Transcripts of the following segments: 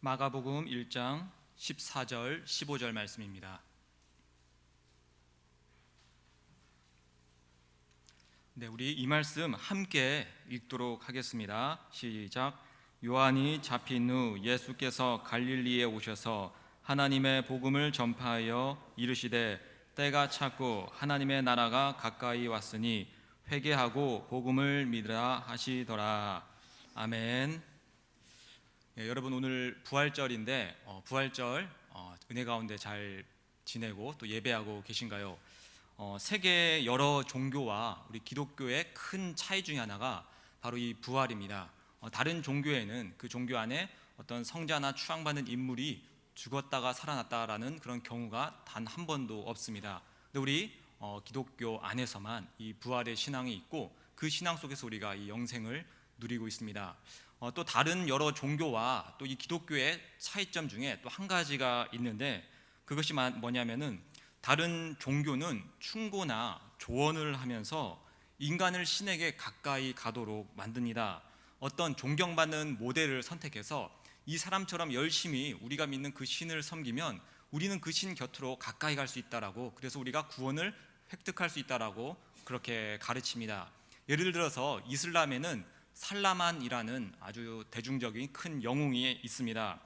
마가복음 1장 14절 15절 말씀입니다. 네, 우리 이 말씀 함께 읽도록 하겠습니다. 시작. 요한이 잡힌 후 예수께서 갈릴리에 오셔서 하나님의 복음을 전파하여 이르시되 때가 찼고 하나님의 나라가 가까이 왔으니 회개하고 복음을 믿으라 하시더라. 아멘. 예, 여러분 오늘 부활절인데 부활절 은혜 가운데 잘 지내고 또 예배하고 계신가요? 세계 여러 종교와 우리 기독교의 큰 차이 중에 하나가 바로 이 부활입니다. 다른 종교에는 그 종교 안에 어떤 성자나 추앙받는 인물이 죽었다가 살아났다라는 그런 경우가 단 한 번도 없습니다. 근데 우리 기독교 안에서만 이 부활의 신앙이 있고 그 신앙 속에서 우리가 이 영생을 누리고 있습니다. 또 다른 여러 종교와 또 이 기독교의 차이점 중에 또 한 가지가 있는데 그것이 뭐냐면은 다른 종교는 충고나 조언을 하면서 인간을 신에게 가까이 가도록 만듭니다. 어떤 존경받는 모델을 선택해서 이 사람처럼 열심히 우리가 믿는 그 신을 섬기면 우리는 그 신 곁으로 가까이 갈 수 있다라고, 그래서 우리가 구원을 획득할 수 있다라고 그렇게 가르칩니다. 예를 들어서 이슬람에는 살라만이라는 아주 대중적인 큰 영웅이 있습니다.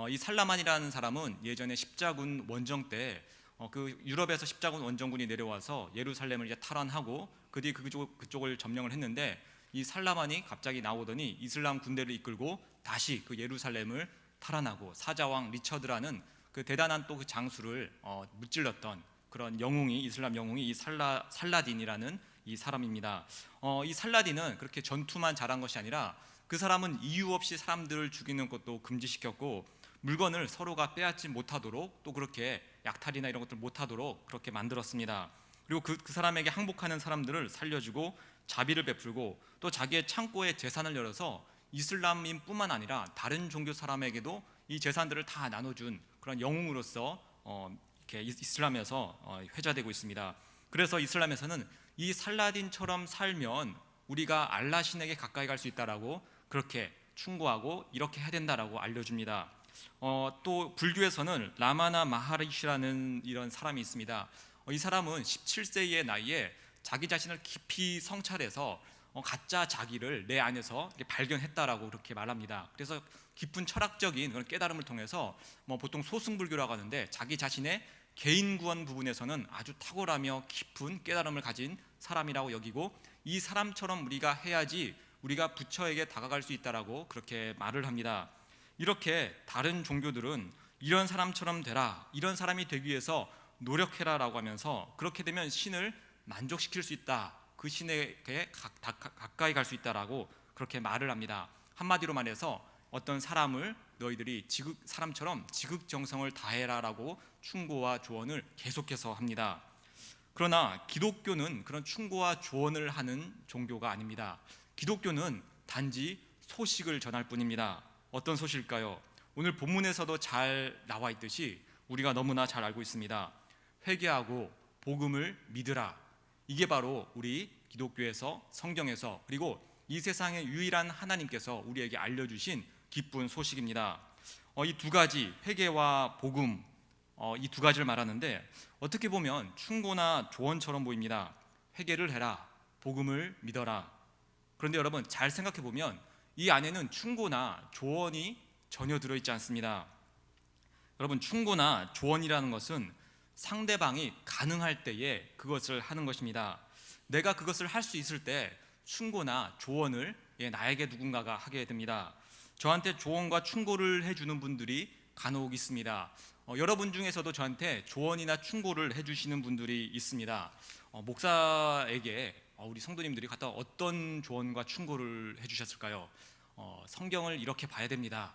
이 살라만이라는 사람은 예전에 십자군 원정 때 그 유럽에서 십자군 원정군이 내려와서 예루살렘을 이제 탈환하고 그 뒤에 그쪽을 점령을 했는데 이 살라만이 갑자기 나오더니 이슬람 군대를 이끌고 다시 그 예루살렘을 탈환하고 사자왕 리처드라는 그 대단한 또 그 장수를 무찔렀던 그런 영웅이, 이슬람 영웅이 이 살라딘이라는 이 사람입니다. 이 살라딘은 그렇게 전투만 잘한 것이 아니라 그 사람은 이유 없이 사람들을 죽이는 것도 금지시켰고 물건을 서로가 빼앗지 못하도록 또 그렇게 약탈이나 이런 것들 못하도록 그렇게 만들었습니다. 그리고 그 사람에게 항복하는 사람들을 살려주고 자비를 베풀고 또 자기의 창고에 재산을 열어서 이슬람인뿐만 아니라 다른 종교 사람에게도 이 재산들을 다 나눠준 그런 영웅으로서 이렇게 이슬람에서 회자되고 있습니다. 그래서 이슬람에서는 이 살라딘처럼 살면 우리가 알라 신에게 가까이 갈 수 있다라고 그렇게 충고하고 이렇게 해야 된다라고 알려줍니다. 또 불교에서는 라마나 마하리시라는 이런 사람이 있습니다. 이 사람은 17세의 나이에 자기 자신을 깊이 성찰해서 가짜 자기를 내 안에서 발견했다라고 그렇게 말합니다. 그래서 깊은 철학적인 그런 깨달음을 통해서 보통 소승불교라고 하는데 자기 자신의 개인 구원 부분에서는 아주 탁월하며 깊은 깨달음을 가진 사람이라고 여기고 이 사람처럼 우리가 해야지 우리가 부처에게 다가갈 수 있다라고 그렇게 말을 합니다. 이렇게 다른 종교들은 이런 사람처럼 되라, 이런 사람이 되기 위해서 노력해라 라고 하면서 그렇게 되면 신을 만족시킬 수 있다, 그 신에게 가까이 갈 수 있다라고 그렇게 말을 합니다. 한마디로 말해서 어떤 사람을 너희들이 사람처럼 지극정성을 다해라 라고 충고와 조언을 계속해서 합니다. 그러나 기독교는 그런 충고와 조언을 하는 종교가 아닙니다. 기독교는 단지 소식을 전할 뿐입니다. 어떤 소식일까요? 오늘 본문에서도 잘 나와 있듯이 우리가 너무나 잘 알고 있습니다. 회개하고 복음을 믿으라. 이게 바로 우리 기독교에서, 성경에서, 그리고 이 세상의 유일한 하나님께서 우리에게 알려주신 기쁜 소식입니다. 이 두 가지, 회개와 복음, 이 두 가지를 말하는데 어떻게 보면 충고나 조언처럼 보입니다. 회개를 해라, 복음을 믿어라. 그런데 여러분 잘 생각해 보면 이 안에는 충고나 조언이 전혀 들어있지 않습니다. 여러분 충고나 조언이라는 것은 상대방이 가능할 때에 그것을 하는 것입니다. 내가 그것을 할 수 있을 때 충고나 조언을 나에게 누군가가 하게 됩니다. 저한테 조언과 충고를 해주는 분들이 간혹 있습니다. 여러분 중에서도 저한테 조언이나 충고를 해주시는 분들이 있습니다. 목사에게 우리 성도님들이 갖다 어떤 조언과 충고를 해주셨을까요? 성경을 이렇게 봐야 됩니다.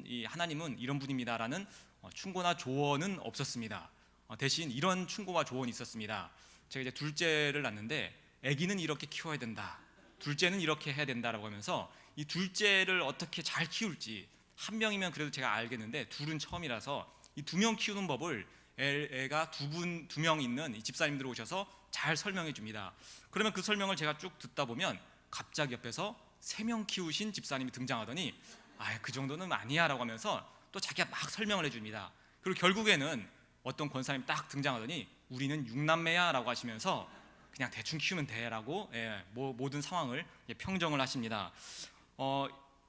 이 하나님은 이런 분입니다라는 충고나 조언은 없었습니다. 대신 이런 충고와 조언이 있었습니다. 제가 이제 둘째를 낳는데 아기는 이렇게 키워야 된다, 둘째는 이렇게 해야 된다라고 하면서 이 둘째를 어떻게 잘 키울지, 한 명이면 그래도 제가 알겠는데 둘은 처음이라서 이 두 명 키우는 법을 애가 두 명 있는 이 집사님들 오셔서 잘 설명해 줍니다. 그러면 그 설명을 제가 쭉 듣다 보면 갑자기 옆에서 3명 키우신 집사님이 등장하더니 그 정도는 아니야 라고 하면서 또 자기가 막 설명을 해줍니다. 그리고 결국에는 어떤 권사님이 딱 등장하더니 우리는 6남매야 라고 하시면서 그냥 대충 키우면 돼 라고 모든 상황을 평정을 하십니다.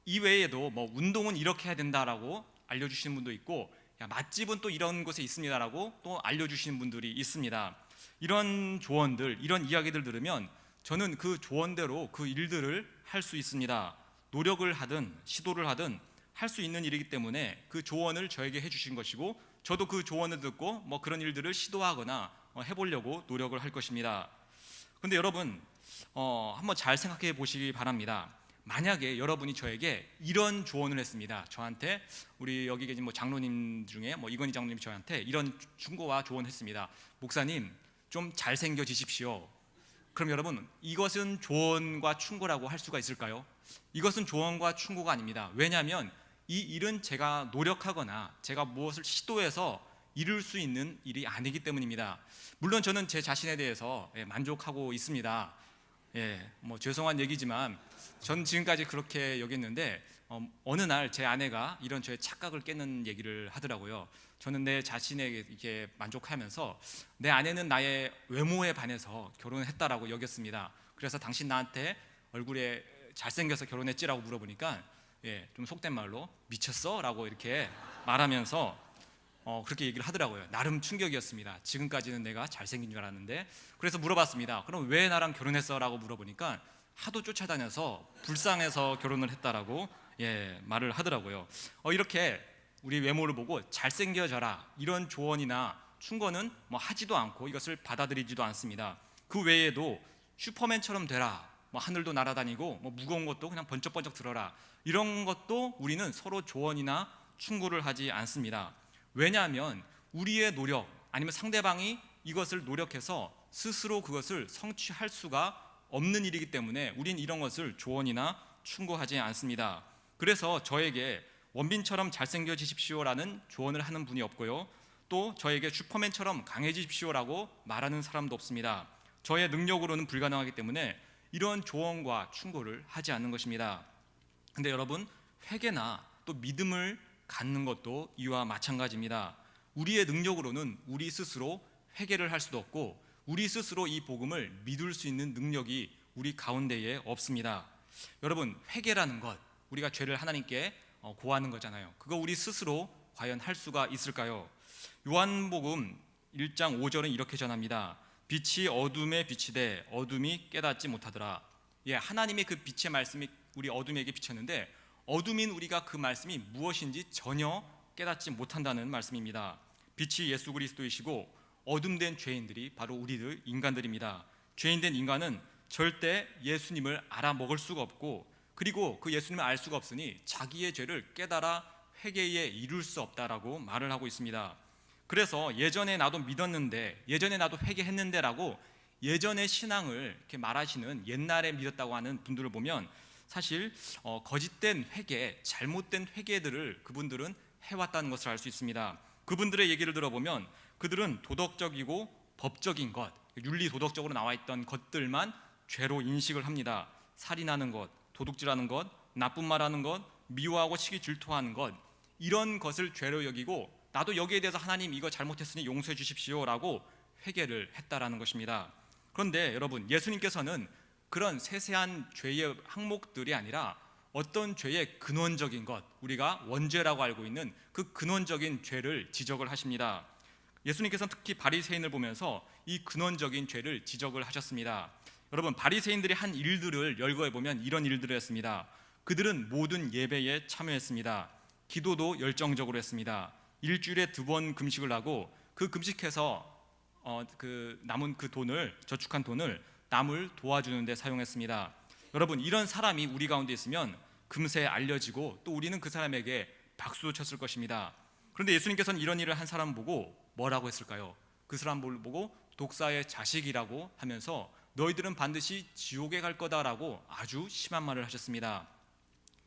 이 외에도 뭐 운동은 이렇게 해야 된다라고 알려주시는 분도 있고, 맛집은 또 이런 곳에 있습니다라고 또 알려주시는 분들이 있습니다. 이런 조언들, 이런 이야기들 들으면 저는 그 조언대로 그 일들을 할 수 있습니다. 노력을 하든 시도를 하든 할 수 있는 일이기 때문에 그 조언을 저에게 해주신 것이고, 저도 그 조언을 듣고 뭐 그런 일들을 시도하거나 해보려고 노력을 할 것입니다. 근데 여러분 한번 잘 생각해 보시기 바랍니다. 만약에 여러분이 저에게 이런 조언을 했습니다. 저한테, 우리 여기 계신 뭐 장로님 중에 뭐 이건희 장로님이 저한테 이런 충고와 조언했습니다. 목사님, 좀 잘생겨지십시오. 그럼 여러분, 이것은 조언과 충고라고 할 수가 있을까요? 이것은 조언과 충고가 아닙니다. 왜냐하면 이 일은 제가 노력하거나 제가 무엇을 시도해서 이룰 수 있는 일이 아니기 때문입니다. 물론 저는 제 자신에 대해서 만족하고 있습니다. 뭐 죄송한 얘기지만 전 지금까지 그렇게 여겼는데 어느 날 제 아내가 이런 저의 착각을 깨는 얘기를 하더라고요. 저는 내 자신에게 이렇게 만족하면서 내 아내는 나의 외모에 반해서 결혼을 했다라고 여겼습니다. 그래서 당신 나한테 얼굴에 잘생겨서 결혼했지라고 물어보니까 좀 속된 말로 미쳤어? 라고 이렇게 말하면서 그렇게 얘기를 하더라고요. 나름 충격이었습니다. 지금까지는 내가 잘생긴 줄 알았는데. 그래서 물어봤습니다. 그럼 왜 나랑 결혼했어? 라고 물어보니까 하도 쫓아다녀서 불쌍해서 결혼을 했다라고 말을 하더라고요. 이렇게 우리 외모를 보고 잘생겨져라 이런 조언이나 충고는 뭐 하지도 않고 이것을 받아들이지도 않습니다. 그 외에도 슈퍼맨처럼 되라, 뭐 하늘도 날아다니고 뭐 무거운 것도 그냥 번쩍번쩍 들어라, 이런 것도 우리는 서로 조언이나 충고를 하지 않습니다. 왜냐하면 우리의 노력 아니면 상대방이 이것을 노력해서 스스로 그것을 성취할 수가 없는 일이기 때문에 우린 이런 것을 조언이나 충고하지 않습니다. 그래서 저에게 원빈처럼 잘생겨지십시오라는 조언을 하는 분이 없고요, 또 저에게 슈퍼맨처럼 강해지십시오라고 말하는 사람도 없습니다. 저의 능력으로는 불가능하기 때문에 이런 조언과 충고를 하지 않는 것입니다. 근데 여러분, 회개나 또 믿음을 갖는 것도 이와 마찬가지입니다. 우리의 능력으로는 우리 스스로 회개를 할 수도 없고 우리 스스로 이 복음을 믿을 수 있는 능력이 우리 가운데에 없습니다. 여러분, 회개라는 것, 우리가 죄를 하나님께 고하는 거잖아요. 그거 우리 스스로 과연 할 수가 있을까요? 요한복음 1장 5절은 이렇게 전합니다. 빛이 어둠에 비치되 어둠이 깨닫지 못하더라. 하나님의 그 빛의 말씀이 우리 어둠에게 비쳤는데 어둠인 우리가 그 말씀이 무엇인지 전혀 깨닫지 못한다는 말씀입니다. 빛이 예수 그리스도이시고 어둠된 죄인들이 바로 우리들 인간들입니다. 죄인된 인간은 절대 예수님을 알아먹을 수가 없고, 그리고 그 예수님을 알 수가 없으니 자기의 죄를 깨달아 회개에 이룰 수 없다라고 말을 하고 있습니다. 그래서 예전에 나도 믿었는데, 예전에 나도 회개했는데 라고 예전의 신앙을 이렇게 말하시는, 옛날에 믿었다고 하는 분들을 보면 사실 거짓된 회개, 잘못된 회개들을 그분들은 해왔다는 것을 알 수 있습니다. 그분들의 얘기를 들어보면 그들은 도덕적이고 법적인 것, 윤리 도덕적으로 나와 있던 것들만 죄로 인식을 합니다. 살인하는 것, 도둑질하는 것, 나쁜 말하는 것, 미워하고 시기 질투하는 것, 이런 것을 죄로 여기고 나도 여기에 대해서 하나님 이거 잘못했으니 용서해 주십시오라고 회개를 했다라는 것입니다. 그런데 여러분, 예수님께서는 그런 세세한 죄의 항목들이 아니라 어떤 죄의 근원적인 것, 우리가 원죄라고 알고 있는 그 근원적인 죄를 지적을 하십니다. 예수님께서는 특히 바리새인을 보면서 이 근원적인 죄를 지적을 하셨습니다. 여러분, 바리새인들이 한 일들을 열거해 보면 이런 일들을 했습니다. 그들은 모든 예배에 참여했습니다. 기도도 열정적으로 했습니다. 일주일에 2번 금식을 하고 그 금식해서 그 남은 그 돈을, 저축한 돈을 남을 도와주는 데 사용했습니다. 여러분, 이런 사람이 우리 가운데 있으면 금세 알려지고 또 우리는 그 사람에게 박수도 쳤을 것입니다. 그런데 예수님께서는 이런 일을 한 사람 보고 뭐라고 했을까요? 그 사람 보고 독사의 자식이라고 하면서 너희들은 반드시 지옥에 갈 거다라고 아주 심한 말을 하셨습니다.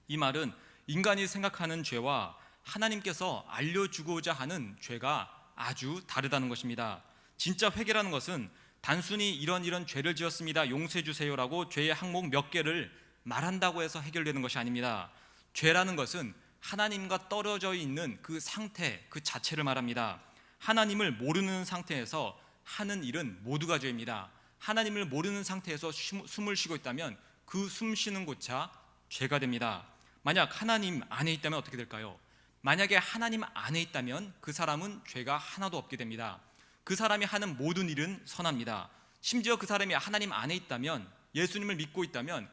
이 말은 인간이 생각하는 죄와 하나님께서 알려주고자 하는 죄가 아주 다르다는 것입니다. 진짜 회개라는 것은 단순히 이런 죄를 지었습니다, 용서해 주세요라고 죄의 항목 몇 개를 말한다고 해서 해결되는 것이 아닙니다. 죄라는 것은 하나님과 떨어져 있는 그 상태, 그 자체를 말합니다. 하나님을 모르는 상태에서 하는 일은 모두가 죄입니다. 하나님을 모르는 상태에서 숨을 쉬고 있다면 그 숨 쉬는 곳차 죄가 됩니다. 만약 하나님 안에 있다면 어떻게 될까요? 만약에 하나님 안에 있다면 그 사람은 죄가 하나도 없게 됩니다. 그 사람이 하는 모든 일은 선합니다. 심지어 그 사람이 하나님 안에 있다면, 예수님을 믿고 있다면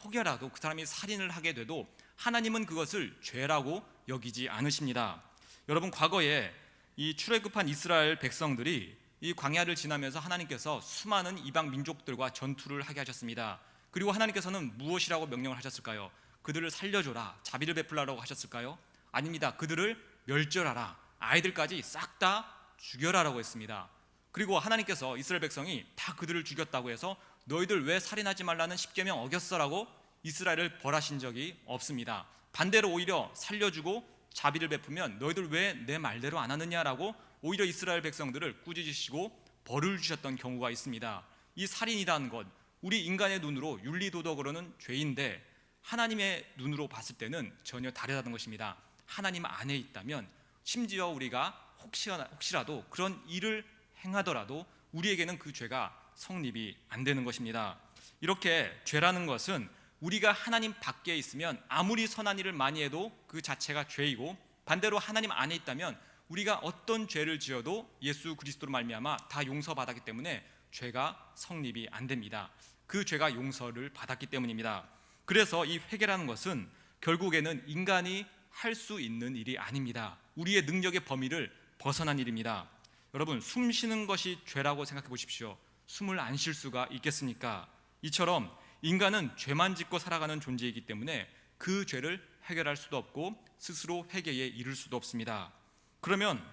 혹여라도 그 사람이 살인을 하게 돼도 하나님은 그것을 죄라고 여기지 않으십니다. 여러분, 과거에 이 출애굽한 이스라엘 백성들이 이 광야를 지나면서 하나님께서 수많은 이방 민족들과 전투를 하게 하셨습니다. 그리고 하나님께서는 무엇이라고 명령을 하셨을까요? 그들을 살려줘라, 자비를 베풀라고 하셨을까요? 아닙니다. 그들을 멸절하라, 아이들까지 싹 다 죽여라라고 했습니다. 그리고 하나님께서 이스라엘 백성이 다 그들을 죽였다고 해서 너희들 왜 살인하지 말라는 십계명 어겼어라고 이스라엘을 벌하신 적이 없습니다. 반대로 오히려 살려주고 자비를 베푸면 너희들 왜 내 말대로 안 하느냐라고 오히려 이스라엘 백성들을 꾸짖으시고 벌을 주셨던 경우가 있습니다. 이 살인이라는 것, 우리 인간의 눈으로 윤리도덕으로는 죄인데 하나님의 눈으로 봤을 때는 전혀 다르다는 것입니다. 하나님 안에 있다면, 심지어 우리가 혹시라도 그런 일을 행하더라도 우리에게는 그 죄가 성립이 안 되는 것입니다. 이렇게 죄라는 것은 우리가 하나님 밖에 있으면 아무리 선한 일을 많이 해도 그 자체가 죄이고, 반대로 하나님 안에 있다면 우리가 어떤 죄를 지어도 예수 그리스도로 말미암아 다 용서받았기 때문에 죄가 성립이 안 됩니다. 그 죄가 용서를 받았기 때문입니다. 그래서 이 회개라는 것은 결국에는 인간이 할 수 있는 일이 아닙니다. 우리의 능력의 범위를 벗어난 일입니다. 여러분, 숨 쉬는 것이 죄라고 생각해 보십시오. 숨을 안 쉴 수가 있겠습니까? 이처럼 인간은 죄만 짓고 살아가는 존재이기 때문에 그 죄를 해결할 수도 없고 스스로 회개에 이를 수도 없습니다. 그러면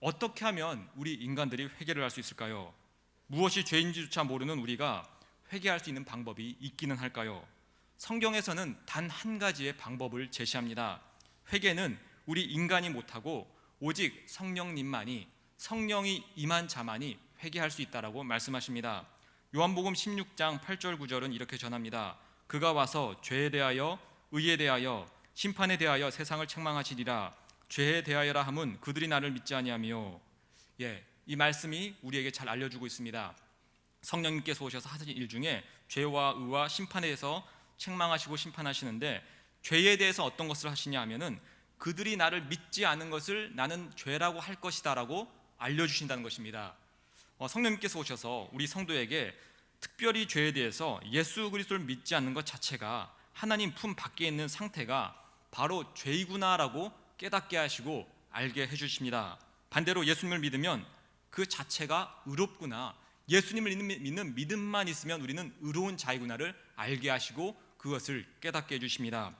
어떻게 하면 우리 인간들이 회개를 할 수 있을까요? 무엇이 죄인지조차 모르는 우리가 회개할 수 있는 방법이 있기는 할까요? 성경에서는 단 한 가지의 방법을 제시합니다. 회개는 우리 인간이 못하고 오직 성령님만이, 성령이 임한 자만이 회개할 수 있다라고 말씀하십니다. 요한복음 16장 8절 9절은 이렇게 전합니다. 그가 와서 죄에 대하여, 의에 대하여, 심판에 대하여 세상을 책망하시리라. 죄에 대하여라 함은 그들이 나를 믿지 아니하며. 이 말씀이 우리에게 잘 알려주고 있습니다. 성령님께서 오셔서 하신 일 중에 죄와 의와 심판에 대해서 책망하시고 심판하시는데, 죄에 대해서 어떤 것을 하시냐 하면은 그들이 나를 믿지 않은 것을 나는 죄라고 할 것이다 라고 알려주신다는 것입니다. 성령님께서 오셔서 우리 성도에게 특별히 죄에 대해서 예수 그리스도를 믿지 않는 것 자체가, 하나님 품 밖에 있는 상태가 바로 죄이구나 라고 깨닫게 하시고 알게 해주십니다. 반대로 예수님을 믿으면 그 자체가 의롭구나, 예수님을 믿는 믿음만 있으면 우리는 의로운 자이구나를 알게 하시고 그것을 깨닫게 해주십니다.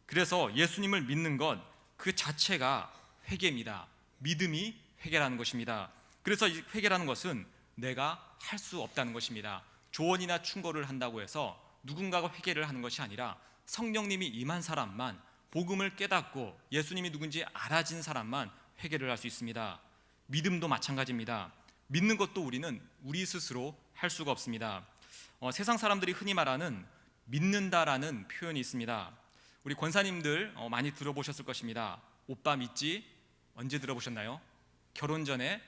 그래서 예수님을 믿는 것 그 자체가 회개입니다. 믿음이 회개라는 것입니다. 그래서 이 회개라는 것은 내가 할 수 없다는 것입니다. 조언이나 충고를 한다고 해서 누군가가 회개를 하는 것이 아니라 성령님이 임한 사람만, 복음을 깨닫고 예수님이 누군지 알아진 사람만 회개를 할 수 있습니다. 믿음도 마찬가지입니다. 믿는 것도 우리는 우리 스스로 할 수가 없습니다. 세상 사람들이 흔히 말하는 믿는다라는 표현이 있습니다. 우리 권사님들 많이 들어보셨을 것입니다. 오빠 믿지? 언제 들어보셨나요? 결혼 전에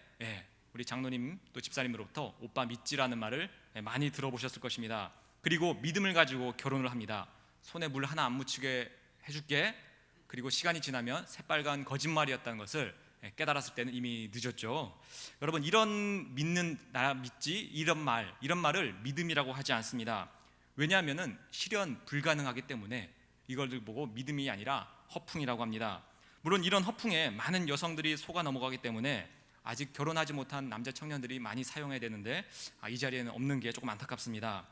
우리 장로님 또 집사님으로부터 오빠 믿지라는 말을 많이 들어보셨을 것입니다. 그리고 믿음을 가지고 결혼을 합니다. 손에 물 하나 안 묻히게 해줄게. 그리고 시간이 지나면 새빨간 거짓말이었다는 것을 깨달았을 때는 이미 늦었죠. 여러분, 이런 믿는, 나 믿지? 이런 말을 믿음이라고 하지 않습니다. 왜냐하면 실현 불가능하기 때문에 이걸 보고 믿음이 아니라 허풍이라고 합니다. 물론 이런 허풍에 많은 여성들이 속아 넘어가기 때문에 아직 결혼하지 못한 남자 청년들이 많이 사용해야 되는데 이 자리에는 없는 게 조금 안타깝습니다.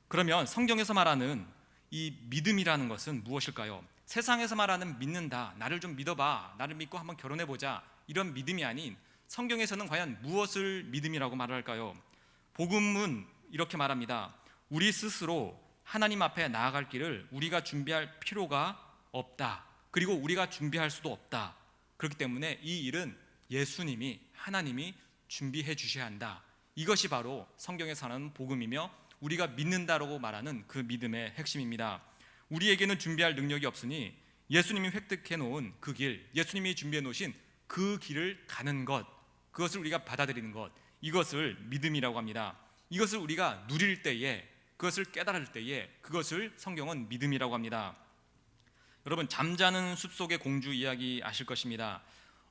그러면 성경에서 말하는 이 믿음이라는 것은 무엇일까요? 세상에서 말하는 믿는다, 나를 좀 믿어봐, 나를 믿고 한번 결혼해보자, 이런 믿음이 아닌 성경에서는 과연 무엇을 믿음이라고 말을 할까요? 복음은 이렇게 말합니다. 우리 스스로 하나님 앞에 나아갈 길을 우리가 준비할 필요가 없다. 그리고 우리가 준비할 수도 없다. 그렇기 때문에 이 일은 예수님이, 하나님이 준비해 주셔야 한다. 이것이 바로 성경에서 하는 복음이며 우리가 믿는다라고 말하는 그 믿음의 핵심입니다. 우리에게는 준비할 능력이 없으니 예수님이 획득해 놓은 그 길, 예수님이 준비해 놓으신 그 길을 가는 것, 그것을 우리가 받아들이는 것, 이것을 믿음이라고 합니다. 이것을 우리가 누릴 때에, 그것을 깨달을 때에 그것을 성경은 믿음이라고 합니다. 여러분, 잠자는 숲속의 공주 이야기 아실 것입니다.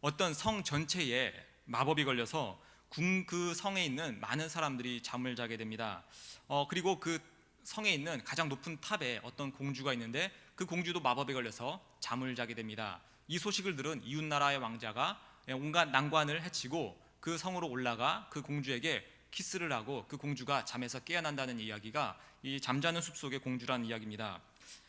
어떤 성 전체에 마법이 걸려서 그 성에 있는 많은 사람들이 잠을 자게 됩니다. 그리고 그 성에 있는 가장 높은 탑에 어떤 공주가 있는데 그 공주도 마법에 걸려서 잠을 자게 됩니다. 이 소식을 들은 이웃나라의 왕자가 온갖 난관을 해치고 그 성으로 올라가 그 공주에게 키스를 하고 그 공주가 잠에서 깨어난다는 이야기가 이 잠자는 숲속의 공주라는 이야기입니다.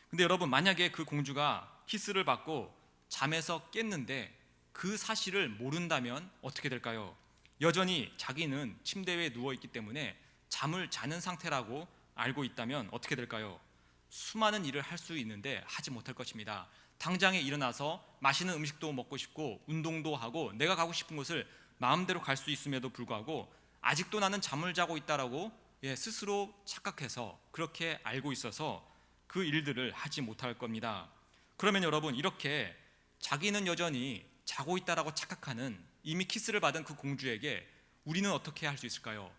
근데 여러분, 만약에 그 공주가 키스를 받고 잠에서 깼는데 그 사실을 모른다면 어떻게 될까요? 여전히 자기는 침대 위에 누워있기 때문에 잠을 자는 상태라고 알고 있다면 어떻게 될까요? 수많은 일을 할 수 있는데 하지 못할 것입니다. 당장에 일어나서 맛있는 음식도 먹고 싶고 운동도 하고 내가 가고 싶은 곳을 마음대로 갈 수 있음에도 불구하고 아직도 나는 잠을 자고 있다라고 스스로 착각해서 그렇게 알고 있어서 그 일들을 하지 못할 겁니다. 그러면 여러분, 이렇게 자기는 여전히 자고 있다라고 착각하는 이미 키스를 받은 그 공주에게 우리는 어떻게 할 수 있을까요?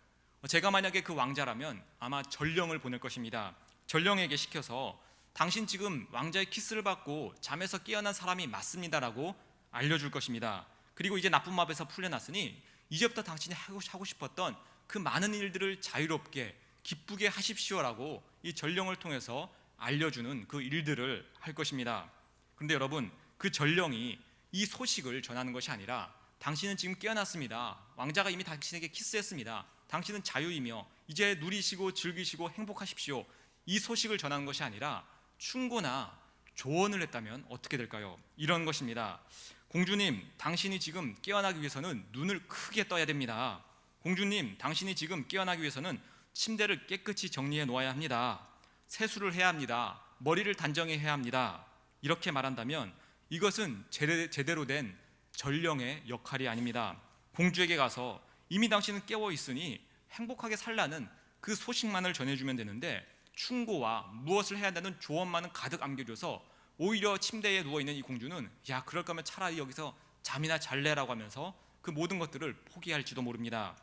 제가 만약에 그 왕자라면 아마 전령을 보낼 것입니다. 전령에게 시켜서 당신 지금 왕자의 키스를 받고 잠에서 깨어난 사람이 맞습니다라고 알려줄 것입니다. 그리고 이제 나쁜 마음에서 풀려났으니 이제부터 당신이 하고 싶었던 그 많은 일들을 자유롭게 기쁘게 하십시오라고 이 전령을 통해서 알려주는 그 일들을 할 것입니다. 그런데 여러분, 그 전령이 이 소식을 전하는 것이 아니라 당신은 지금 깨어났습니다. 왕자가 이미 당신에게 키스했습니다. 당신은 자유이며 이제 누리시고 즐기시고 행복하십시오. 이 소식을 전하는 것이 아니라 충고나 조언을 했다면 어떻게 될까요? 이런 것입니다. 공주님, 당신이 지금 깨어나기 위해서는 눈을 크게 떠야 됩니다. 공주님, 당신이 지금 깨어나기 위해서는 침대를 깨끗이 정리해 놓아야 합니다. 세수를 해야 합니다. 머리를 단정해야 합니다. 이렇게 말한다면 이것은 제대로 된 전령의 역할이 아닙니다. 공주에게 가서 이미 당신은 깨어 있으니 행복하게 살라는 그 소식만을 전해주면 되는데 충고와 무엇을 해야 한다는 조언만은 가득 안겨줘서 오히려 침대에 누워있는 이 공주는 야, 그럴 거면 차라리 여기서 잠이나 잘래라고 하면서 그 모든 것들을 포기할지도 모릅니다.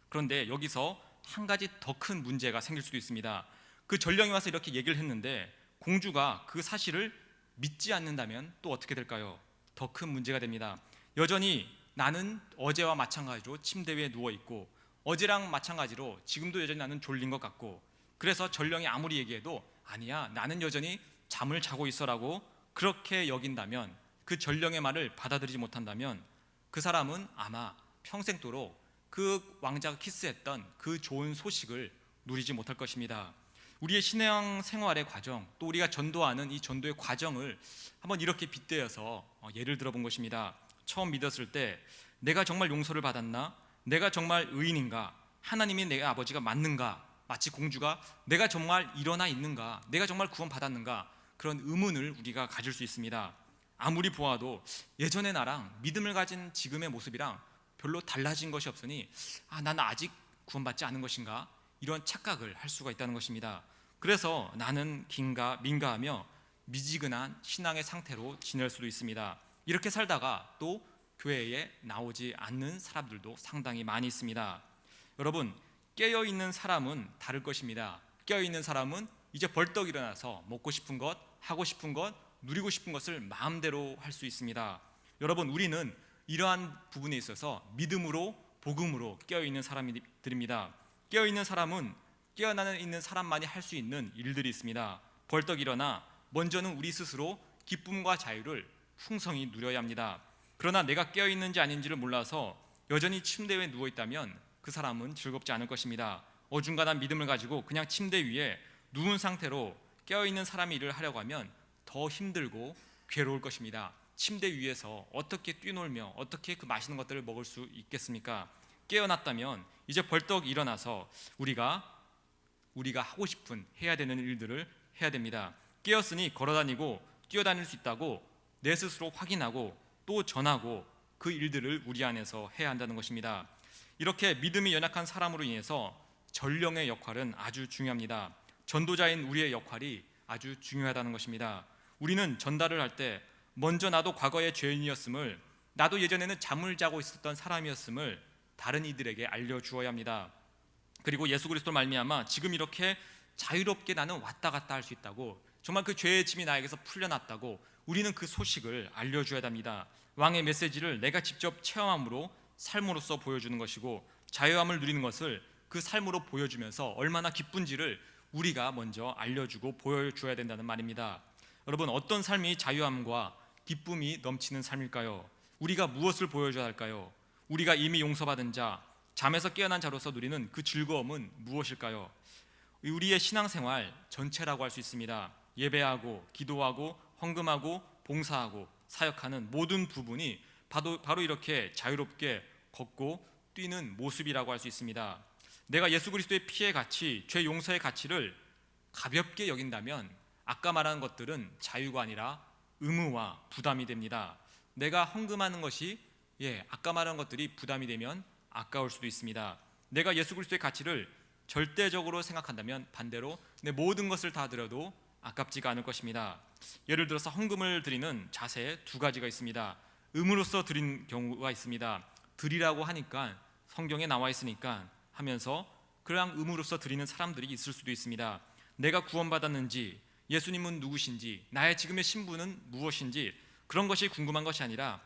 그런데 여기서 한 가지 더 큰 문제가 생길 수도 있습니다. 그 전령이 와서 이렇게 얘기를 했는데 공주가 그 사실을 믿지 않는다면 또 어떻게 될까요? 더 큰 문제가 됩니다. 여전히 나는 어제와 마찬가지로 침대 위에 누워있고 어제랑 마찬가지로 지금도 여전히 나는 졸린 것 같고, 그래서 전령이 아무리 얘기해도 아니야, 나는 여전히 잠을 자고 있어라고 그렇게 여긴다면, 그 전령의 말을 받아들이지 못한다면 그 사람은 아마 평생도록 그 왕자가 키스했던 그 좋은 소식을 누리지 못할 것입니다. 우리의 신앙 생활의 과정, 또 우리가 전도하는 이 전도의 과정을 한번 이렇게 빗대어서 예를 들어본 것입니다. 처음 믿었을 때 내가 정말 용서를 받았나? 내가 정말 의인인가? 하나님이 내 아버지가 맞는가? 마치 공주가 내가 정말 일어나 있는가? 내가 정말 구원받았는가? 그런 의문을 우리가 가질 수 있습니다. 아무리 보아도 예전의 나랑 믿음을 가진 지금의 모습이랑 별로 달라진 것이 없으니 나는 아직 구원받지 않은 것인가? 이런 착각을 할 수가 있다는 것입니다. 그래서 나는 민가하며 미지근한 신앙의 상태로 지낼 수도 있습니다. 이렇게 살다가 또 교회에 나오지 않는 사람들도 상당히 많이 있습니다. 여러분, 깨어있는 사람은 다를 것입니다. 깨어있는 사람은 이제 벌떡 일어나서 먹고 싶은 것, 하고 싶은 것, 누리고 싶은 것을 마음대로 할 수 있습니다. 여러분, 우리는 이러한 부분에 있어서 믿음으로, 복음으로 깨어있는 사람들입니다. 깨어있는 사람은 깨어나는 있는 사람만이 할 수 있는 일들이 있습니다. 벌떡 일어나 먼저는 우리 스스로 기쁨과 자유를 풍성히 누려야 합니다. 그러나 내가 깨어있는지 아닌지를 몰라서 여전히 침대 위에 누워있다면 그 사람은 즐겁지 않을 것입니다. 어중간한 믿음을 가지고 그냥 침대 위에 누운 상태로 깨어있는 사람이 일을 하려고 하면 더 힘들고 괴로울 것입니다. 침대 위에서 어떻게 뛰놀며 어떻게 그 맛있는 것들을 먹을 수 있겠습니까? 깨어났다면 이제 벌떡 일어나서 우리가 하고 싶은 해야 되는 일들을 해야 됩니다. 깨었으니 걸어다니고 뛰어다닐 수 있다고 내 스스로 확인하고 또 전하고 그 일들을 우리 안에서 해야 한다는 것입니다. 이렇게 믿음이 연약한 사람으로 인해서 전령의 역할은 아주 중요합니다. 전도자인 우리의 역할이 아주 중요하다는 것입니다. 우리는 전달을 할 때 먼저 나도 과거의 죄인이었음을, 나도 예전에는 잠을 자고 있었던 사람이었음을 다른 이들에게 알려주어야 합니다. 그리고 예수 그리스도 말미암아 지금 이렇게 자유롭게 나는 왔다 갔다 할 수 있다고, 정말 그 죄의 짐이 나에게서 풀려났다고 우리는 그 소식을 알려줘야 합니다. 왕의 메시지를 내가 직접 체험함으로 삶으로써 보여주는 것이고, 자유함을 누리는 것을 그 삶으로 보여주면서 얼마나 기쁜지를 우리가 먼저 알려주고 보여줘야 된다는 말입니다. 여러분, 어떤 삶이 자유함과 기쁨이 넘치는 삶일까요? 우리가 무엇을 보여줘야 할까요? 우리가 이미 용서받은 자, 잠에서 깨어난 자로서 누리는 그 즐거움은 무엇일까요? 우리의 신앙생활 전체라고 할 수 있습니다. 예배하고 기도하고 헌금하고 봉사하고 사역하는 모든 부분이 바로 이렇게 자유롭게 걷고 뛰는 모습이라고 할 수 있습니다. 내가 예수 그리스도의 피의 가치, 죄 용서의 가치를 가볍게 여긴다면 아까 말한 것들은 자유가 아니라 의무와 부담이 됩니다. 내가 헌금하는 것이 아까 말한 것들이 부담이 되면 아까울 수도 있습니다. 내가 예수 그리스도의 가치를 절대적으로 생각한다면 반대로 내 모든 것을 다 드려도 아깝지가 않을 것입니다. 예를 들어서 헌금을 드리는 자세 두 가지가 있습니다. 의무로서 드린 경우가 있습니다. 드리라고 하니까 성경에 나와 있으니까 하면서 그냥 의무로서 드리는 사람들이 있을 수도 있습니다. 내가 구원받았는지, 예수님은 누구신지, 나의 지금의 신분은 무엇인지 그런 것이 궁금한 것이 아니라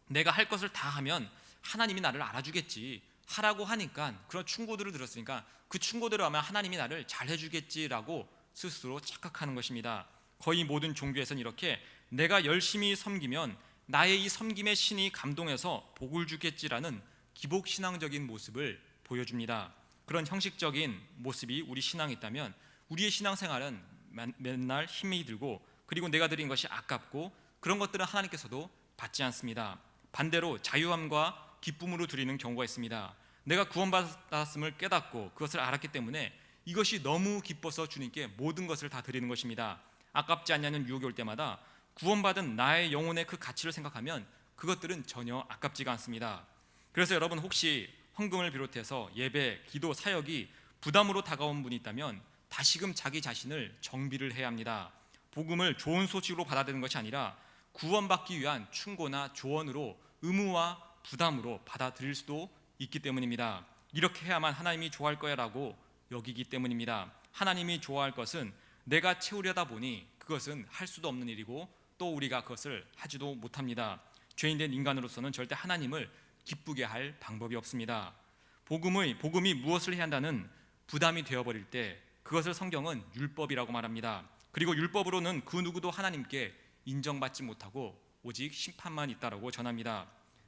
내가 할 것을 다 하면 하나님이 나를 알아주겠지, 하라고 하니까 그런 충고들을 들었으니까 그 충고대로 하면 하나님이 나를 잘 해주겠지라고 스스로 착각하는 것입니다. 거의 모든 종교에서는 이렇게 내가 열심히 섬기면 나의 이 섬김의 신이 감동해서 복을 주겠지라는 기복신앙적인 모습을 보여줍니다. 그런 형식적인 모습이 우리 신앙에 있다면 우리의 신앙생활은 맨날 힘이 들고, 그리고 내가 드린 것이 아깝고, 그런 것들은 하나님께서도 받지 않습니다. 반대로 자유함과 기쁨으로 드리는 경우가 있습니다. 내가 구원받았음을 깨닫고 그것을 알았기 때문에 이것이 너무 기뻐서 주님께 모든 것을 다 드리는 것입니다. 아깝지 않냐는 유혹이 올 때마다 구원받은 나의 영혼의 그 가치를 생각하면 그것들은 전혀 아깝지가 않습니다. 그래서 여러분, 혹시 헌금을 비롯해서 예배, 기도, 사역이 부담으로 다가온 분이 있다면 다시금 자기 자신을 정비를 해야 합니다. 복음을 좋은 소식으로 받아들이는 것이 아니라 구원받기 위한 충고나 조언으로, 의무와 부담으로 받아들일 수도 있기 때문입니다. 이렇게 해야만 하나님이 좋아할 거야 라고 여기기 때문입니다. 하나님이 좋아할 것은 내가 채우려다 보니 그것은 할 수도 없는 일이고 또 우리가 그것을 하지도 못합니다. 죄인된 인간으로서는 절대 하나님을 기쁘게 할 방법이 없습니다. 복음이 무엇을 해야 한다는 부담이 되어버릴 때 그것을 성경은 율법이라고 말합니다. 그리고 율법으로는 그 누구도 하나님께 인정받지 못하고 오직 심판만 있다라고 전합니다.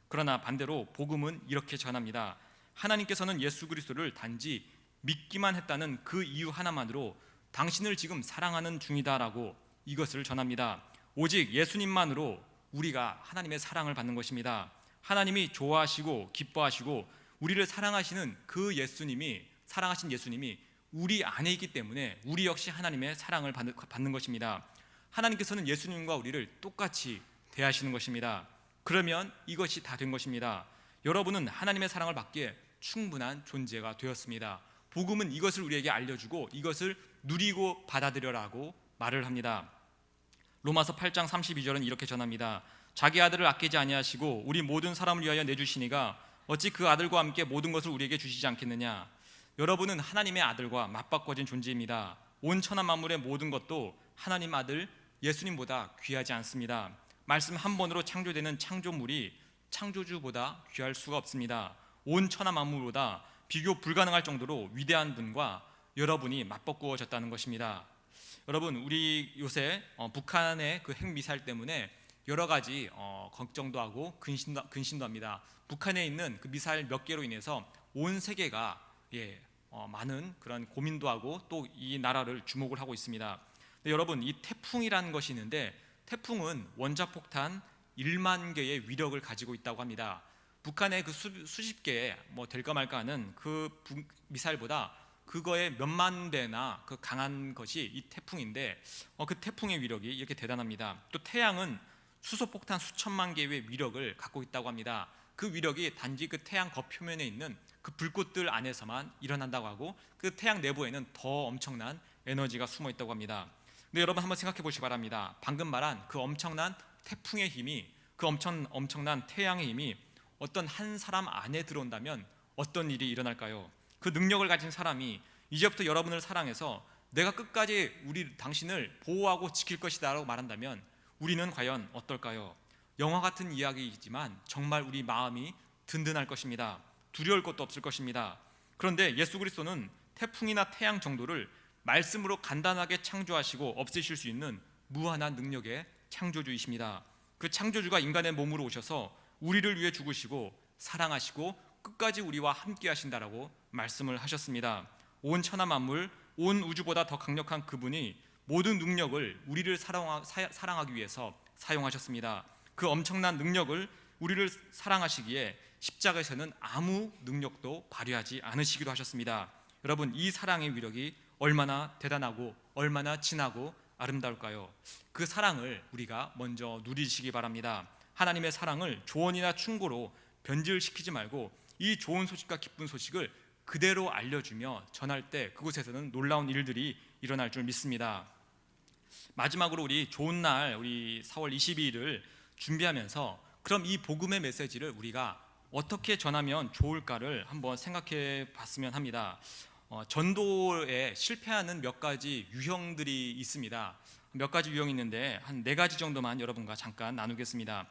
그러나 반대로 복음은 이렇게 전합니다. 하나님께서는 예수 그리스도를 단지 믿기만 했다는 그 이유 하나만으로 당신을 지금 사랑하는 중이다라고 이것을 전합니다. 오직 예수님만으로 우리가 하나님의 사랑을 받는 것입니다. 하나님이 좋아하시고 기뻐하시고 우리를 사랑하시는 그 예수님이, 사랑하신 예수님이 우리 안에 있기 때문에 우리 역시 하나님의 사랑을 받는 것입니다. 하나님께서는 예수님과 우리를 똑같이 대하시는 것입니다. 그러면 이것이 다 된 것입니다. 여러분은 하나님의 사랑을 받기에 충분한 존재가 되었습니다. 복음은 이것을 우리에게 알려주고 이것을 누리고 받아들여라고 말을 합니다. 로마서 8장 32절은 이렇게 전합니다. 자기 아들을 아끼지 아니하시고 우리 모든 사람을 위하여 내주시니가 어찌 그 아들과 함께 모든 것을 우리에게 주시지 않겠느냐. 여러분은 하나님의 아들과 맞바꿔진 존재입니다. 온 천하 만물의 모든 것도 하나님 아들 예수님보다 귀하지 않습니다. 말씀 한 번으로 창조되는 창조물이 창조주보다 귀할 수가 없습니다. 온 천하 만물보다 비교 불가능할 정도로 위대한 분과 여러분이 맞바꾸어졌다는 것입니다. 여러분, 우리 요새 북한의 그 핵미사일 때문에 여러 가지 걱정도 하고 근심도 합니다. 북한에 있는 그 미사일 몇 개로 인해서 온 세계가 많은 그런 고민도 하고 또 이 나라를 주목을 하고 있습니다. 근데 여러분, 이 태풍이라는 것이 있는데 태풍은 원자폭탄 1만 개의 위력을 가지고 있다고 합니다. 북한의 그 수십 개의 될까 말까 하는 그 미사일보다 그거의 몇만 배나 그 강한 것이 이 태풍인데 그 태풍의 위력이 이렇게 대단합니다. 또 태양은 수소폭탄 수천만 개의 위력을 갖고 있다고 합니다. 그 위력이 단지 그 태양 겉표면에 있는 그 불꽃들 안에서만 일어난다고 하고 그 태양 내부에는 더 엄청난 에너지가 숨어 있다고 합니다. 근데 여러분 한번 생각해 보시기 바랍니다. 방금 말한 그 엄청난 태풍의 힘이, 그 엄청난 태양의 힘이 어떤 한 사람 안에 들어온다면 어떤 일이 일어날까요? 그 능력을 가진 사람이 이제부터 여러분을 사랑해서 내가 끝까지 당신을 보호하고 지킬 것이다 라고 말한다면 우리는 과연 어떨까요? 영화 같은 이야기이지만 정말 우리 마음이 든든할 것입니다. 두려울 것도 없을 것입니다. 그런데 예수 그리스도는 태풍이나 태양 정도를 말씀으로 간단하게 창조하시고 없애실 수 있는 무한한 능력의 창조주이십니다. 그 창조주가 인간의 몸으로 오셔서 우리를 위해 죽으시고 사랑하시고 끝까지 우리와 함께 하신다라고 말씀을 하셨습니다. 온 천하 만물, 온 우주보다 더 강력한 그분이 모든 능력을 우리를 사랑하기 위해서 사용하셨습니다. 그 엄청난 능력을 우리를 사랑하시기에 십자가에서는 아무 능력도 발휘하지 않으시기도 하셨습니다. 여러분, 이 사랑의 위력이 얼마나 대단하고 얼마나 진하고 아름다울까요? 그 사랑을 우리가 먼저 누리시기 바랍니다. 하나님의 사랑을 조언이나 충고로 변질시키지 말고 이 좋은 소식과 기쁜 소식을 그대로 알려주며 전할 때 그곳에서는 놀라운 일들이 일어날 줄 믿습니다. 마지막으로 우리 좋은 날, 우리 4월 22일을 준비하면서 그럼 이 복음의 메시지를 우리가 어떻게 전하면 좋을까를 한번 생각해 봤으면 합니다. 전도에 실패하는 몇 가지 유형들이 있습니다. 몇 가지 유형이 있는데 한 4가지 정도만 여러분과 잠깐 나누겠습니다.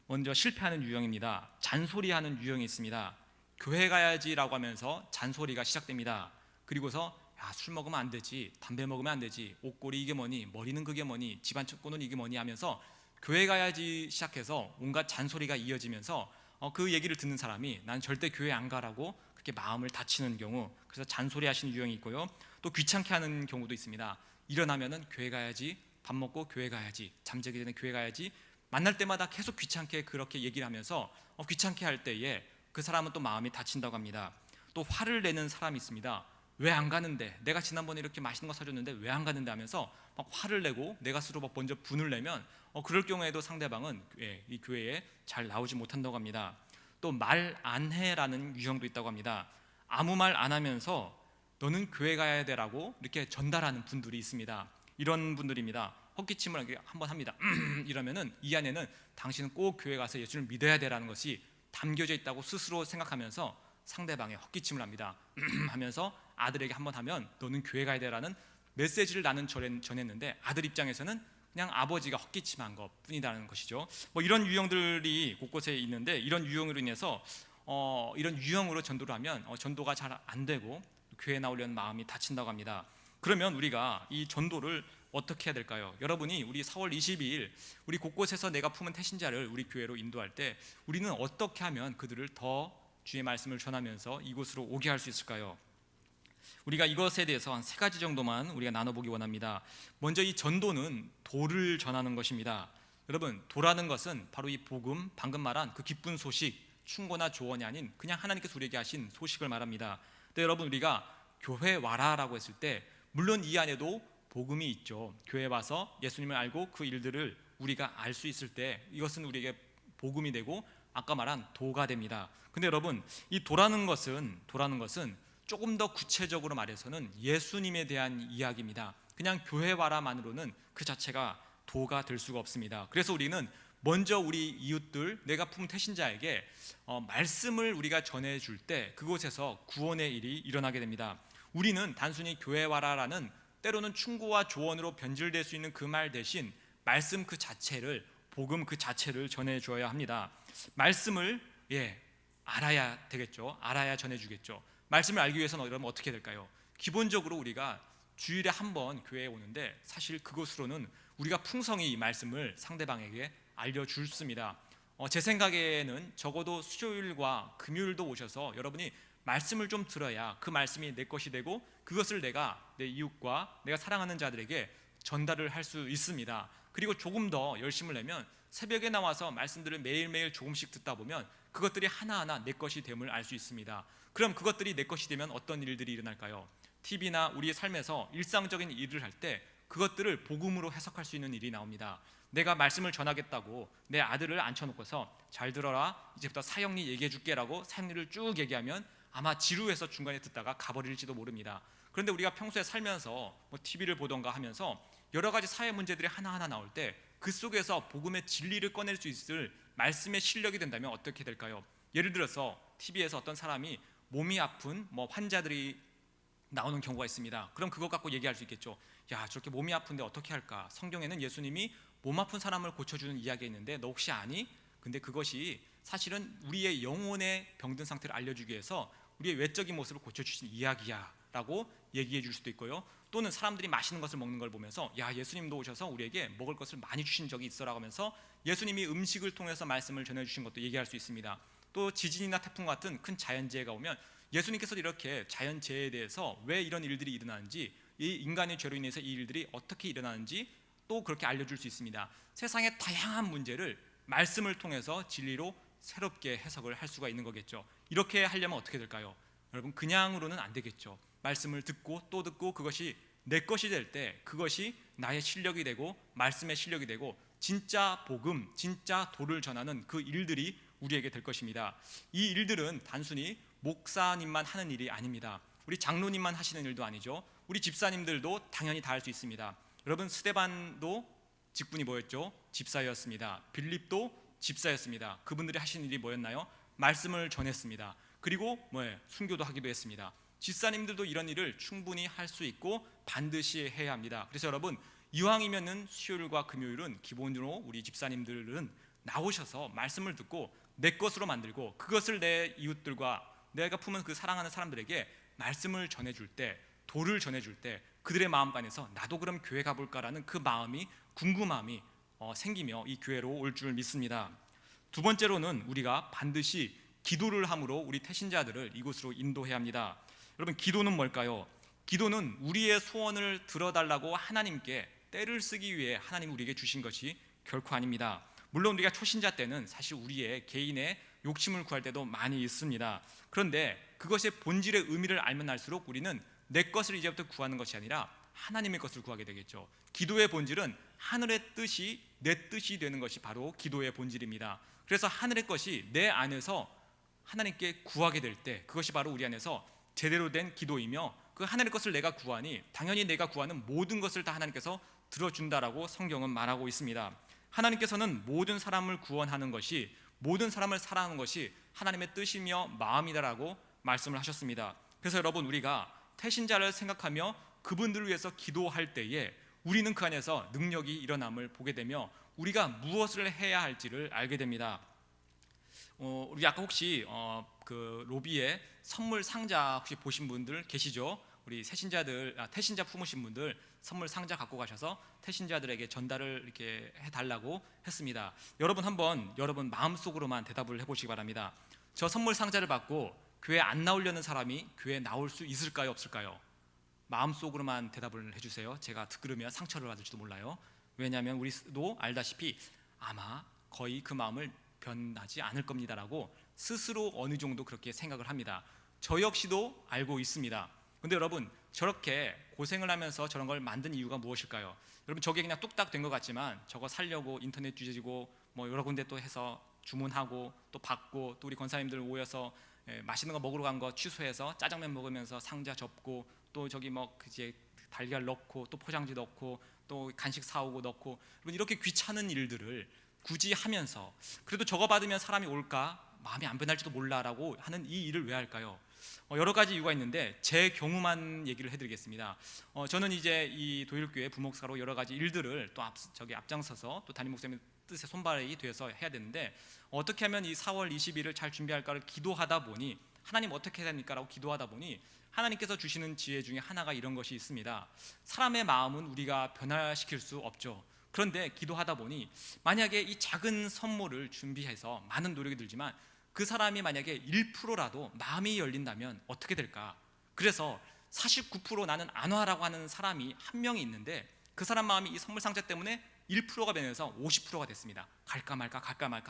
먼저 실패하는 유형입니다. 잔소리하는 유형이 있습니다. 교회 가야지라고 하면서 잔소리가 시작됩니다. 그리고서 술 먹으면 안 되지, 담배 먹으면 안 되지, 옷걸이 이게 뭐니, 머리는 그게 뭐니, 집안 꼴은 이게 뭐니 하면서 교회 가야지 시작해서 온갖 잔소리가 이어지면서 그 얘기를 듣는 사람이 난 절대 교회 안 가라고 그렇게 마음을 다치는 경우, 그래서 잔소리 하시는 유형이 있고요. 또 귀찮게 하는 경우도 있습니다. 일어나면은 교회 가야지, 밥 먹고 교회 가야지, 잠자기 전에 교회 가야지, 만날 때마다 계속 귀찮게 그렇게 얘기를 하면서 귀찮게 할 때에 그 사람은 또 마음이 다친다고 합니다. 또 화를 내는 사람이 있습니다. 왜 안 가는데, 내가 지난번에 이렇게 맛있는 거 사줬는데 왜 안 가는데 하면서 막 화를 내고 내가 스스로 막 먼저 분을 내면 그럴 경우에도 상대방은 이 교회에 잘 나오지 못한다고 합니다. 또 말 안 해라는 유형도 있다고 합니다. 아무 말 안 하면서 너는 교회 가야 되라고 이렇게 전달하는 분들이 있습니다. 이런 분들입니다. 헛기침을 한번 합니다. 이러면은 이 안에는 당신은 꼭 교회 가서 예수를 믿어야 되라는 것이 담겨져 있다고 스스로 생각하면서 상대방의 헛기침을 합니다. 하면서 아들에게 한번 하면 너는 교회 가야 되라는 메시지를 나는 전했는데 아들 입장에서는 그냥 아버지가 헛기침한 것 뿐이라는 것이죠. 이런 유형들이 곳곳에 있는데 이런 유형으로 인해서 이런 유형으로 전도를 하면 전도가 잘 안 되고 교회에 나오려는 마음이 다친다고 합니다. 그러면 우리가 이 전도를 어떻게 해야 될까요? 여러분이 우리 4월 22일 우리 곳곳에서 내가 품은 태신자를 우리 교회로 인도할 때 우리는 어떻게 하면 그들을 더 주의 말씀을 전하면서 이곳으로 오게 할 수 있을까요? 우리가 이것에 대해서 한 3가지 정도만 우리가 나눠보기 원합니다. 먼저 이 전도는 도를 전하는 것입니다. 여러분, 도라는 것은 바로 이 복음, 방금 말한 그 기쁜 소식, 충고나 조언이 아닌 그냥 하나님께서 우리에게 하신 소식을 말합니다. 근데 여러분, 우리가 교회 와라라고 했을 때 물론 이 안에도 복음이 있죠. 교회 와서 예수님을 알고 그 일들을 우리가 알 수 있을 때 이것은 우리에게 복음이 되고 아까 말한 도가 됩니다. 근데 여러분, 이 도라는 것은 조금 더 구체적으로 말해서는 예수님에 대한 이야기입니다. 그냥 교회 와라만으로는 그 자체가 도가 될 수가 없습니다. 그래서 우리는 먼저 우리 이웃들, 내가 품은 태신자에게 말씀을 우리가 전해줄 때 그곳에서 구원의 일이 일어나게 됩니다. 우리는 단순히 교회 와라라는 때로는 충고와 조언으로 변질될 수 있는 그 말 대신 말씀 그 자체를, 복음 그 자체를 전해줘야 합니다. 말씀을 알아야 되겠죠. 알아야 전해주겠죠. 말씀을 알기 위해서는 여러분 어떻게 될까요? 기본적으로 우리가 주일에 한 번 교회에 오는데 사실 그것으로는 우리가 풍성히 이 말씀을 상대방에게 알려주습니다. 제 생각에는 적어도 수요일과 금요일도 오셔서 여러분이 말씀을 좀 들어야 그 말씀이 내 것이 되고 그것을 내가 내 이웃과 내가 사랑하는 자들에게 전달을 할 수 있습니다. 그리고 조금 더 열심을 내면 새벽에 나와서 말씀들을 매일매일 조금씩 듣다 보면 그것들이 하나하나 내 것이 됨을 알 수 있습니다. 그럼 그것들이 내 것이 되면 어떤 일들이 일어날까요? TV나 우리의 삶에서 일상적인 일을 할 때 그것들을 복음으로 해석할 수 있는 일이 나옵니다. 내가 말씀을 전하겠다고 내 아들을 앉혀놓고서 잘 들어라, 이제부터 사형리 얘기해 줄게라고 사형리를 쭉 얘기하면 아마 지루해서 중간에 듣다가 가버릴지도 모릅니다. 그런데 우리가 평소에 살면서 TV를 보던가 하면서 여러 가지 사회 문제들이 하나하나 나올 때 그 속에서 복음의 진리를 꺼낼 수 있을 말씀의 실력이 된다면 어떻게 될까요? 예를 들어서 TV에서 어떤 사람이 몸이 아픈 환자들이 나오는 경우가 있습니다. 그럼 그것 갖고 얘기할 수 있겠죠. 야, 저렇게 몸이 아픈데 어떻게 할까? 성경에는 예수님이 몸 아픈 사람을 고쳐주는 이야기가 있는데 너 혹시 아니? 근데 그것이 사실은 우리의 영혼의 병든 상태를 알려주기 위해서 우리의 외적인 모습을 고쳐주신 이야기야 라고 얘기해 줄 수도 있고요. 또는 사람들이 맛있는 것을 먹는 걸 보면서 야, 예수님도 오셔서 우리에게 먹을 것을 많이 주신 적이 있어 라고 하면서 예수님이 음식을 통해서 말씀을 전해주신 것도 얘기할 수 있습니다. 또 지진이나 태풍 같은 큰 자연재해가 오면 예수님께서 이렇게 자연재해에 대해서 왜 이런 일들이 일어나는지, 이 인간의 죄로 인해서 이 일들이 어떻게 일어나는지 또 그렇게 알려줄 수 있습니다. 세상의 다양한 문제를 말씀을 통해서 진리로 새롭게 해석을 할 수가 있는 거겠죠. 이렇게 하려면 어떻게 될까요? 여러분, 그냥으로는 안 되겠죠. 말씀을 듣고 또 듣고 그것이 내 것이 될 때 그것이 나의 실력이 되고 말씀의 실력이 되고 진짜 복음, 진짜 도를 전하는 그 일들이 우리에게 될 것입니다. 이 일들은 단순히 목사님만 하는 일이 아닙니다. 우리 장로님만 하시는 일도 아니죠. 우리 집사님들도 당연히 다 할 수 있습니다. 여러분, 스데반도 직분이 뭐였죠? 집사였습니다. 빌립도 집사였습니다. 그분들이 하신 일이 뭐였나요? 말씀을 전했습니다. 그리고 순교도 하기도 했습니다. 집사님들도 이런 일을 충분히 할 수 있고 반드시 해야 합니다. 그래서 여러분, 이왕이면은 수요일과 금요일은 기본으로 우리 집사님들은 나오셔서 말씀을 듣고 내 것으로 만들고 그것을 내 이웃들과 내가 품은 그 사랑하는 사람들에게 말씀을 전해줄 때, 도를 전해줄 때 그들의 마음간에서 나도 그럼 교회 가볼까라는 그 마음이, 궁금함이 생기며 이 교회로 올 줄 믿습니다. 두 번째로는 우리가 반드시 기도를 함으로 우리 태신자들을 이곳으로 인도해야 합니다. 여러분, 기도는 뭘까요? 기도는 우리의 소원을 들어달라고 하나님께 때를 쓰기 위해 하나님이 우리에게 주신 것이 결코 아닙니다. 물론 우리가 초신자 때는 사실 우리의 개인의 욕심을 구할 때도 많이 있습니다. 그런데 그것의 본질의 의미를 알면 알수록 우리는 내 것을 이제부터 구하는 것이 아니라 하나님의 것을 구하게 되겠죠. 기도의 본질은 하늘의 뜻이 내 뜻이 되는 것이 바로 기도의 본질입니다. 그래서 하늘의 것이 내 안에서 하나님께 구하게 될 때 그것이 바로 우리 안에서 제대로 된 기도이며, 그 하늘의 것을 내가 구하니 당연히 내가 구하는 모든 것을 다 하나님께서 들어준다라고 성경은 말하고 있습니다. 하나님께서는 모든 사람을 구원하는 것이, 모든 사람을 사랑하는 것이 하나님의 뜻이며 마음이다라고 말씀을 하셨습니다. 그래서 여러분, 우리가 태신자를 생각하며 그분들을 위해서 기도할 때에 우리는 그 안에서 능력이 일어남을 보게 되며 우리가 무엇을 해야 할지를 알게 됩니다. 우리 아까 혹시 그 로비에 선물 상자 혹시 보신 분들 계시죠? 우리 태신자 품으신 분들 선물 상자 갖고 가셔서 태신자들에게 전달을 이렇게 해달라고 했습니다. 여러분, 한번 여러분 마음속으로만 대답을 해보시기 바랍니다. 저 선물 상자를 받고 교회 안 나오려는 사람이 교회에 나올 수 있을까요, 없을까요? 마음속으로만 대답을 해주세요. 제가 들으면 상처를 받을지도 몰라요. 왜냐하면 우리도 알다시피 아마 거의 그 마음을 변하지 않을 겁니다라고 스스로 어느 정도 그렇게 생각을 합니다. 저 역시도 알고 있습니다. 근데 여러분, 저렇게 고생을 하면서 저런 걸 만든 이유가 무엇일까요? 여러분, 저게 그냥 뚝딱 된 것 같지만 저거 살려고 인터넷 뒤지고 여러 군데 또 해서 주문하고 또 받고, 또 우리 권사님들 모여서 맛있는 거 먹으러 간 거 취소해서 짜장면 먹으면서 상자 접고, 또 저기 이제 달걀 넣고 또 포장지 넣고 또 간식 사오고 넣고, 이렇게 귀찮은 일들을 굳이 하면서 그래도 저거 받으면 사람이 올까, 마음이 안 변할지도 몰라라고 하는 이 일을 왜 할까요? 여러 가지 이유가 있는데 제 경우만 얘기를 해드리겠습니다. 저는 이제 이 도일교회 부목사로 여러 가지 일들을 또 앞장서서 또 담임 목사님 뜻에 손발이 되어서 해야 되는데, 어떻게 하면 이 4월 20일을 잘 준비할까를 기도하다 보니, 하나님 어떻게 해야 됩니까? 라고 기도하다 보니 하나님께서 주시는 지혜 중에 하나가 이런 것이 있습니다. 사람의 마음은 우리가 변화시킬 수 없죠. 그런데 기도하다 보니 만약에 이 작은 선물을 준비해서 많은 노력이 들지만 그 사람이 만약에 1%라도 마음이 열린다면 어떻게 될까? 그래서 49% 나는 안 와라고 하는 사람이 한 명이 있는데 그 사람 마음이 이 선물 상자 때문에 1%가 변해서 50%가 됐습니다. 갈까 말까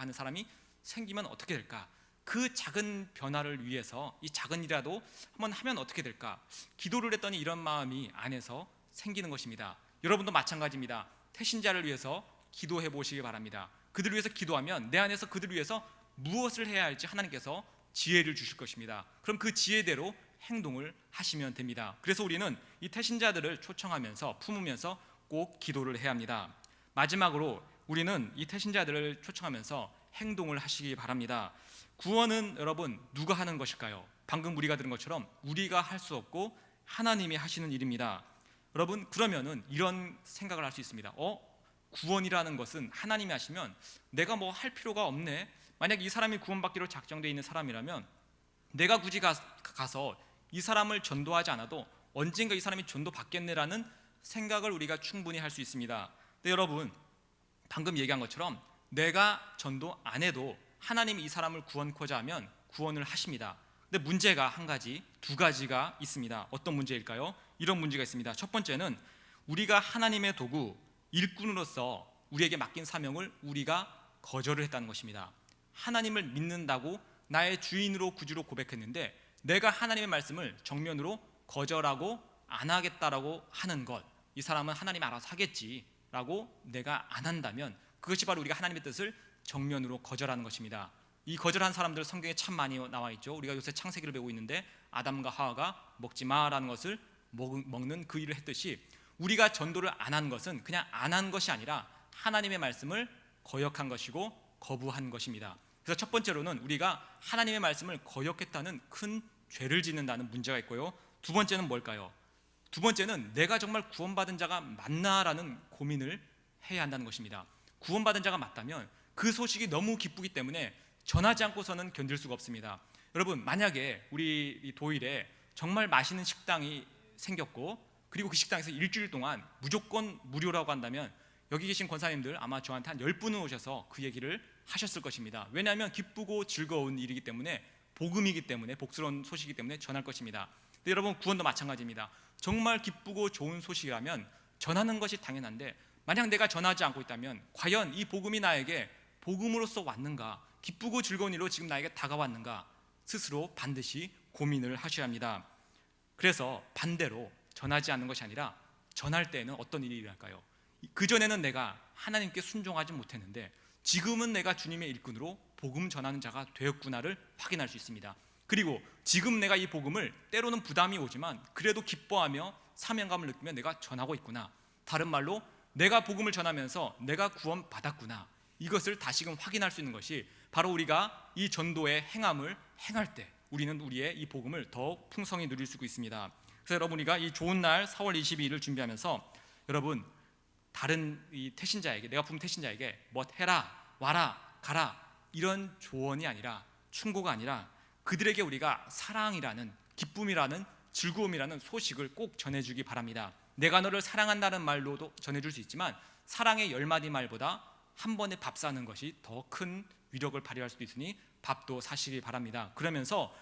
하는 사람이 생기면 어떻게 될까? 그 작은 변화를 위해서 이 작은 일이라도 한번 하면 어떻게 될까? 기도를 했더니 이런 마음이 안에서 생기는 것입니다. 여러분도 마찬가지입니다. 태신자를 위해서 기도해 보시기 바랍니다. 그들을 위해서 기도하면 내 안에서 그들을 위해서 무엇을 해야 할지 하나님께서 지혜를 주실 것입니다. 그럼 그 지혜대로 행동을 하시면 됩니다. 그래서 우리는 이 태신자들을 초청하면서 품으면서 꼭 기도를 해야 합니다. 마지막으로 우리는 이 태신자들을 초청하면서 행동을 하시기 바랍니다. 구원은 여러분 누가 하는 것일까요? 방금 우리가 들은 것처럼 우리가 할 수 없고 하나님이 하시는 일입니다. 여러분 그러면은 이런 생각을 할 수 있습니다. 구원이라는 것은 하나님이 하시면 내가 뭐 할 필요가 없네. 만약 이 사람이 구원받기로 작정되어 있는 사람이라면 내가 굳이 가서 이 사람을 전도하지 않아도 언젠가 이 사람이 전도받겠네라는 생각을 우리가 충분히 할 수 있습니다. 근데 여러분 방금 얘기한 것처럼 내가 전도 안 해도 하나님이 이 사람을 구원코자 하면 구원을 하십니다. 근데 문제가 한 가지, 두 가지가 있습니다. 어떤 문제일까요? 이런 문제가 있습니다. 첫 번째는 우리가 하나님의 도구, 일꾼으로서 우리에게 맡긴 사명을 우리가 거절을 했다는 것입니다. 하나님을 믿는다고 나의 주인으로 구주로 고백했는데 내가 하나님의 말씀을 정면으로 거절하고 안 하겠다라고 하는 것, 이 사람은 하나님 알아서 하겠지라고 내가 안 한다면 그것이 바로 우리가 하나님의 뜻을 정면으로 거절하는 것입니다. 이 거절한 사람들 성경에 참 많이 나와 있죠. 우리가 요새 창세기를 배우고 있는데 아담과 하와가 먹지 마라는 것을 먹는 그 일을 했듯이 우리가 전도를 안 한 것은 그냥 안 한 것이 아니라 하나님의 말씀을 거역한 것이고 거부한 것입니다. 그래서 첫 번째로는 우리가 하나님의 말씀을 거역했다는 큰 죄를 짓는다는 문제가 있고요. 두 번째는 뭘까요? 두 번째는 내가 정말 구원받은 자가 맞나라는 고민을 해야 한다는 것입니다. 구원받은 자가 맞다면 그 소식이 너무 기쁘기 때문에 전하지 않고서는 견딜 수가 없습니다. 여러분 만약에 우리 도일에 정말 맛있는 식당이 생겼고 그리고 그 식당에서 일주일 동안 무조건 무료라고 한다면 여기 계신 권사님들 아마 저한테 한 10분은 오셔서 그 얘기를 하셨을 것입니다. 왜냐하면 기쁘고 즐거운 일이기 때문에 복음이기 때문에 복스러운 소식이기 때문에 전할 것입니다. 근데 여러분 구원도 마찬가지입니다. 정말 기쁘고 좋은 소식이라면 전하는 것이 당연한데 만약 내가 전하지 않고 있다면 과연 이 복음이 나에게 복음으로서 왔는가, 기쁘고 즐거운 일로 지금 나에게 다가왔는가 스스로 반드시 고민을 하셔야 합니다. 그래서 반대로 전하지 않는 것이 아니라 전할 때에는 어떤 일이 일어날까요? 그전에는 내가 하나님께 순종하지 못했는데 지금은 내가 주님의 일꾼으로 복음 전하는 자가 되었구나를 확인할 수 있습니다. 그리고 지금 내가 이 복음을 때로는 부담이 오지만 그래도 기뻐하며 사명감을 느끼며 내가 전하고 있구나. 다른 말로 내가 복음을 전하면서 내가 구원받았구나. 이것을 다시금 확인할 수 있는 것이 바로 우리가 이 전도의 행함을 행할 때 우리는 우리의 이 복음을 더욱 풍성히 누릴 수 있습니다. 그래서 여러분 우리가 이 좋은 날 4월 22일을 준비하면서 여러분 다른 이 태신자에게 내가 부른 태신자에게 뭐 해라 와라 가라 이런 조언이 아니라 충고가 아니라 그들에게 우리가 사랑이라는 기쁨이라는 즐거움이라는 소식을 꼭 전해주기 바랍니다. 내가 너를 사랑한다는 말로도 전해줄 수 있지만 사랑의 10마디 말보다 한 번에 밥 사는 것이 더 큰 위력을 발휘할 수도 있으니 밥도 사시기 바랍니다. 그러면서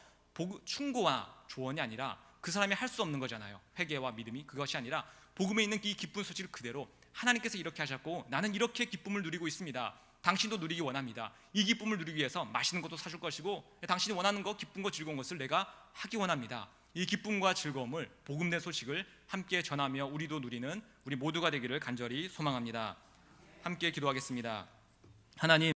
충고와 조언이 아니라 그 사람이 할 수 없는 거잖아요. 회개와 믿음이 그것이 아니라 복음에 있는 이 기쁜 소식을 그대로 하나님께서 이렇게 하셨고 나는 이렇게 기쁨을 누리고 있습니다. 당신도 누리기 원합니다. 이 기쁨을 누리기 위해서 맛있는 것도 사줄 것이고 당신이 원하는 것 기쁜 것 즐거운 것을 내가 하기 원합니다. 이 기쁨과 즐거움을 복음된 소식을 함께 전하며 우리도 누리는 우리 모두가 되기를 간절히 소망합니다. 함께 기도하겠습니다. 하나님